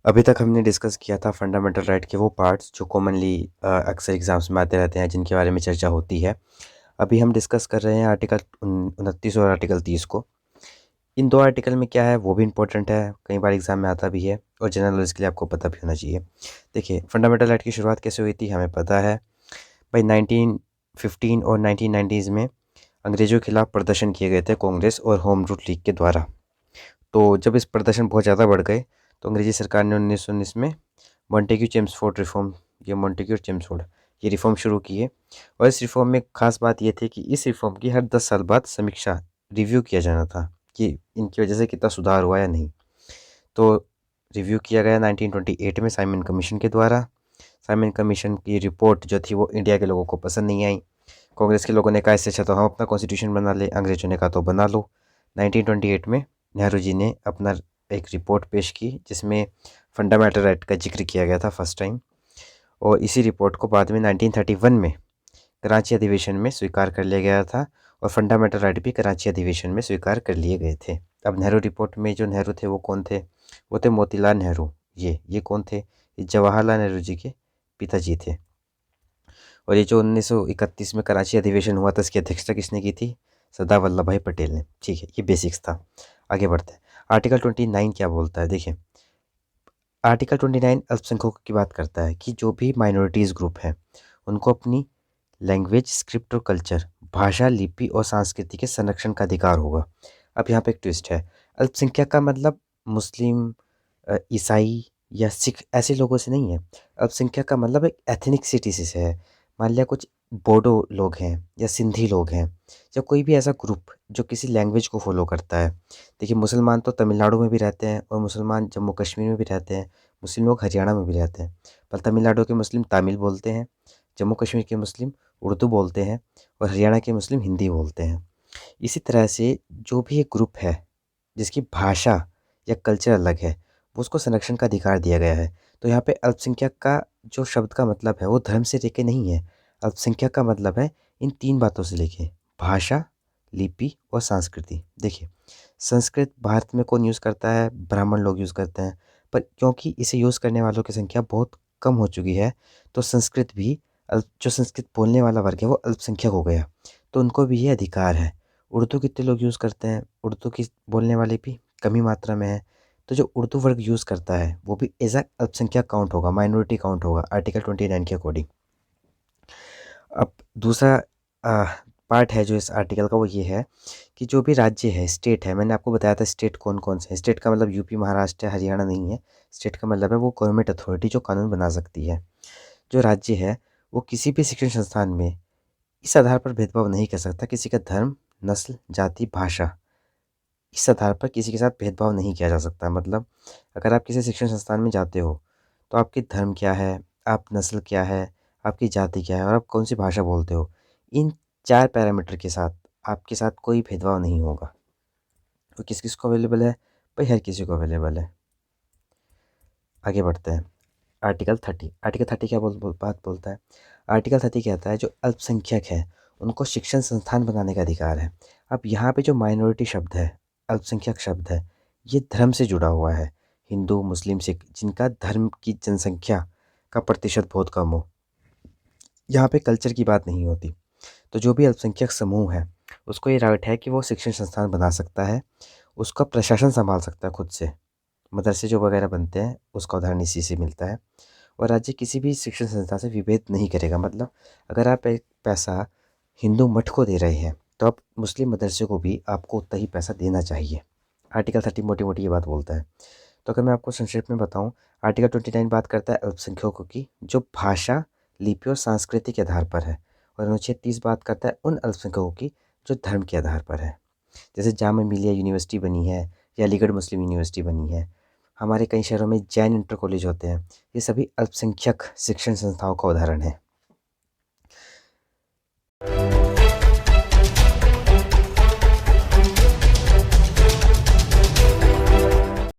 अभी तक हमने डिस्कस किया था फंडामेंटल राइट के वो पार्ट्स जो कॉमनली अक्सर एग्जाम्स में आते रहते हैं, जिनके बारे में चर्चा होती है। अभी हम डिस्कस कर रहे हैं आर्टिकल 29 और आर्टिकल 30 को। इन दो आर्टिकल में क्या है वो भी इम्पोर्टेंट है, कई बार एग्जाम में आता भी है और जनरल नॉलेज के लिए आपको पता भी होना चाहिए। देखिए, फंडामेंटल राइट की शुरुआत कैसे हुई थी हमें पता है भाई। 1915 और 1990s में अंग्रेज़ों के खिलाफ प्रदर्शन किए गए थे कांग्रेस और होम रूल लीग के द्वारा। तो जब इस प्रदर्शन बहुत ज़्यादा बढ़ गए तो अंग्रेजी सरकार ने 1919 में मॉन्टेग्यू चेम्सफोर्ड रिफॉर्म, ये मॉन्टेग्यू और चेम्सफोर्ड ये रिफॉर्म शुरू किए। और इस रिफॉर्म में खास बात ये थी कि इस रिफॉर्म की हर 10 साल बाद समीक्षा, रिव्यू किया जाना था कि इनकी वजह से कितना सुधार हुआ या नहीं। तो रिव्यू किया गया 1928 में साइमन कमीशन के द्वारा। साइमन कमीशन की रिपोर्ट जो थी वो इंडिया के लोगों को पसंद नहीं आई। कांग्रेस के लोगों ने कहा इससे अच्छा तो हम अपना कॉन्स्टिट्यूशन बना ले, अंग्रेजों ने कहा तो बना लो। 1928 में नेहरू जी ने अपना एक रिपोर्ट पेश की जिसमें फंडामेंटल राइट का जिक्र किया गया था फर्स्ट टाइम। और इसी रिपोर्ट को बाद में 1931 में कराची अधिवेशन में स्वीकार कर लिया गया था और फंडामेंटल राइट भी कराची अधिवेशन में स्वीकार कर लिए गए थे। अब नेहरू रिपोर्ट में जो नेहरू थे वो कौन थे? वो थे मोतीलाल नेहरू। ये कौन थे? ये जवाहरलाल नेहरू जी के पिताजी थे। और ये जो 1931 में कराची अधिवेशन हुआ था इसकी अध्यक्षता किसने की थी? सरदार वल्लभ भाई पटेल ने। ठीक है, ये बेसिक्स था। आगे बढ़ते हैं। आर्टिकल 29 क्या बोलता है? देखिए, आर्टिकल 29 अल्पसंख्यकों की बात करता है कि जो भी माइनॉरिटीज़ ग्रुप हैं उनको अपनी लैंग्वेज, स्क्रिप्ट और कल्चर, भाषा, लिपि और संस्कृति के संरक्षण का अधिकार होगा। अब यहाँ पे एक ट्विस्ट है। अल्पसंख्यक का मतलब मुस्लिम, ईसाई या सिख ऐसे लोगों से नहीं है। अल्पसंख्यक का मतलब एक एथनिसिटी से है। मान लिया कुछ बोडो लोग हैं या सिंधी लोग हैं या कोई भी ऐसा ग्रुप जो किसी लैंग्वेज को फॉलो करता है। देखिए, मुसलमान तो तमिलनाडु में भी रहते हैं और मुसलमान जम्मू कश्मीर में भी रहते हैं। मुस्लिम लोग हरियाणा में भी रहते हैं। पर तमिलनाडु के मुस्लिम तमिल बोलते हैं, जम्मू कश्मीर के मुस्लिम उर्दू बोलते हैं और हरियाणा के मुस्लिम हिंदी बोलते हैं। इसी तरह से जो भी एक ग्रुप है जिसकी भाषा या कल्चर अलग है वो उसको संरक्षण का अधिकार दिया गया है। तो यहाँ पे अल्पसंख्यक का जो शब्द का मतलब है वो धर्म से लेके नहीं है। अल्पसंख्यक का मतलब है इन तीन बातों से लेके भाषा, लिपि और संस्कृति। देखिए, संस्कृत भारत में कौन यूज़ करता है? ब्राह्मण लोग यूज़ करते हैं। पर क्योंकि इसे यूज़ करने वालों की संख्या बहुत कम हो चुकी है तो संस्कृत भी जो संस्कृत बोलने वाला वर्ग है वो अल्पसंख्यक हो गया। तो उनको भी ये अधिकार है। उर्दू कितने लोग यूज़ करते हैं? उर्दू की बोलने वाले भी कमी मात्रा में है। तो जो उर्दू वर्ग यूज़ करता है वो भी एज अ अल्पसंख्यक काउंट होगा, माइनॉरिटी काउंट होगा आर्टिकल 29 के अकॉर्डिंग। अब दूसरा पार्ट है जो इस आर्टिकल का वो ये है कि जो भी राज्य है, स्टेट है, मैंने आपको बताया था स्टेट कौन कौन से हैं। स्टेट का मतलब यूपी, महाराष्ट्र, हरियाणा नहीं है। स्टेट का मतलब है वो गवर्नमेंट अथॉरिटी जो कानून बना सकती है। जो राज्य है वो किसी भी शिक्षण संस्थान में इस आधार पर भेदभाव नहीं कर सकता किसी का धर्म, नस्ल, जाति, भाषा, इस आधार पर किसी के साथ भेदभाव नहीं किया जा सकता। मतलब अगर आप किसी शिक्षण संस्थान में जाते हो तो आपकी धर्म क्या है, आप नस्ल क्या है, आपकी जाति क्या है और आप कौन सी भाषा बोलते हो, इन 4 पैरामीटर के साथ आपके साथ कोई भेदभाव नहीं होगा। तो किस-किस को अवेलेबल है? भाई हर किसी को अवेलेबल है। आगे बढ़ते हैं। आर्टिकल 30। आर्टिकल 30 क्या बात बोलता है? आर्टिकल 30 कहता है जो अल्पसंख्यक है उनको शिक्षण संस्थान बनाने का अधिकार है। अब यहाँ पे जो माइनॉरिटी शब्द है, अल्पसंख्यक शब्द है, ये धर्म से जुड़ा हुआ है। हिंदू, मुस्लिम, सिख जिनका धर्म की जनसंख्या का प्रतिशत बहुत कम हो। यहाँ पे कल्चर की बात नहीं होती। तो जो भी अल्पसंख्यक समूह है उसको ये राइट है कि वो शिक्षण संस्थान बना सकता है, उसका प्रशासन संभाल सकता है खुद से। मदरसे जो वगैरह बनते हैं उसका उदाहरण इसी से मिलता है। और राज्य किसी भी शिक्षण संस्था से विभेद नहीं करेगा। मतलब अगर आप एक पैसा हिंदू मठ को दे रहे हैं तो आप मुस्लिम मदरसे को भी आपको उतना ही पैसा देना चाहिए। आर्टिकल 30 मोटी मोटी ये बात बोलता है। तो अगर मैं आपको संक्षेप में बताऊं, आर्टिकल 29 बात करता है अल्पसंख्यकों की जो भाषा, लिपि और संस्कृति के आधार पर है। और अनुच्छेद 30 बात करता है उन अल्पसंख्यकों की जो धर्म के आधार पर है। जैसे जामिया मिलिया यूनिवर्सिटी बनी है या अलीगढ़ मुस्लिम यूनिवर्सिटी बनी है। हमारे कई शहरों में जैन इंटर कॉलेज होते हैं। ये सभी अल्पसंख्यक शिक्षण संस्थाओं का उदाहरण है।